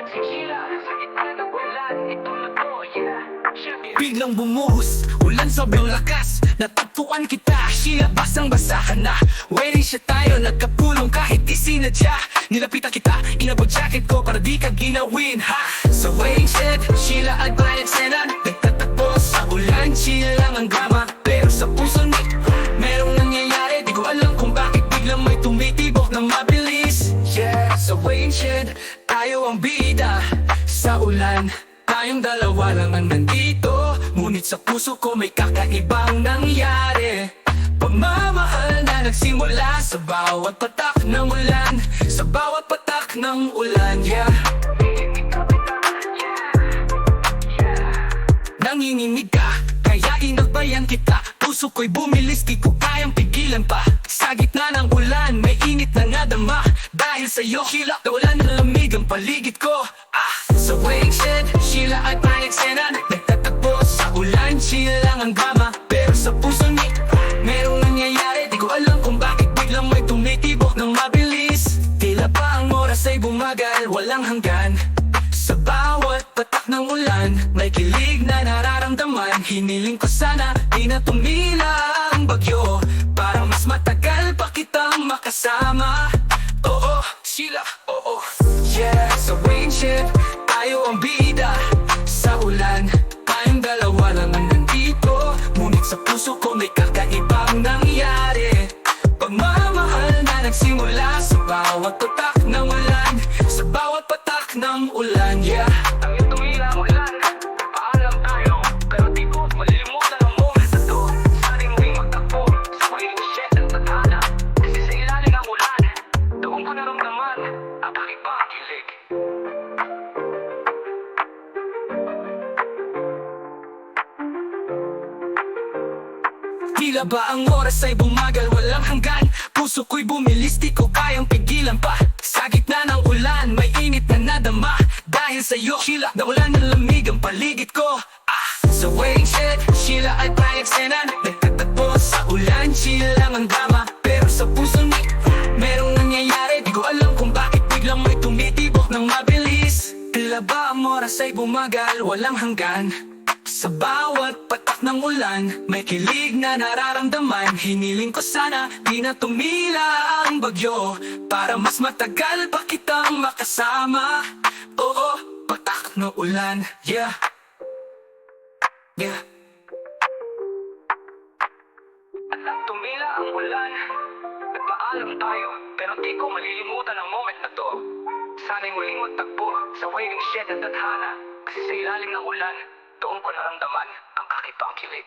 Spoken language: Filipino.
Si Sheila, sa gitna ng ulan, ito na to, yeah. Biglang bumuhos, ulan sobrang lakas. Natagpuan kita, Sheila, basang-basa ka na. Waiting siya tayo, nagkapulong kahit di sinadya. Nilapitan kita, inabot jacket ko para di ka ginawin, ha. Sa waiting shed, Sheila at Brian Senan nagtatakbo sa ulan, chill lang ang drama. Pero sa puso ni, merong nangyayari. Di ko alam kung bakit biglang may tumitibok na mabilis. Yeah, sa waiting shed, tayo ang bida. Sa ulan, tayong dalawa lang ang nandito. Ngunit sa puso ko may kakaibang nangyari. Pagmamahal na nagsimula sa bawat patak ng ulan. Sa bawat patak ng ulan, yeah. Nanginginig ka, kaya inagbayan kita. Puso ko'y bumilis, di ko kayang pigilan pa. Sa gitna ng ulan, may init na nadama. Dahil sa'yo, Sheila, wala na lamig ang paligid ko. Sa waiting shed, Sheila at Brian Senan nagtatakbo sa ulan, chill lang ang drama. Pero sa puso ni, merong nangyayari. Di ko alam kung bakit biglang may tumitibok ng mabilis. Tila pa ang oras ay bumagal, walang hanggan. Sa bawat patak ng ulan, may kilig na nararamdaman. Hiniling ko sana, di na tumila ang bagyo, para mas matagal pa kitang makasama. Oo, Sheila, oo. Yeah, sa waiting shed, tayo ang bida. Sa ulan, tayong dalawa lang ang nandito. Ngunit sa puso ko may kakaibang nangyari. Pagmamahal na nagsimula sa bawat patak ng ulan. Sa bawat patak ng ulan, yeah. Ang tumila ang ulan, paalam tayo. Pero di ko malilimutan ang moment na to. Saring muling magtakbo sa waiting shed ng tadhana. Kasi sa ilalim ng ulan, doon ko naramdaman ang kakibang kilig. Tila ba ang oras ay bumagal, walang hanggan. Puso ko'y bumilis, di ko kayang pigilan pa. Sa gitna ng ulan, may init na nadama. Dahil sa'yo, Sheila, nawalan ng lamig ang paligid ko. Sa waiting shed, Sheila at Brian Senan nagtatakbo sa ulan, chill lang ang drama. Pero sa puso ni, merong nangyayari. Di ko alam kung bakit biglang may tumitibok ng mabilis. Tila ba ang oras ay bumagal, walang hanggan. Sa bawat patak ng ulan, may kilig na nararamdaman. Hiniling ko sana, di na tumila ang bagyo, para mas matagal pa kitang makasama. Oo, patak ng ulan, yeah. Yeah. Tumila ang ulan, nagpaalam tayo. Pero di ko malilimutan ang moment na to. Sana'y muling magtagpo sa waiting shed ng tadhana. Kasi sa ilalim ng ulan, doon ko naramdaman ang kakibang kilig.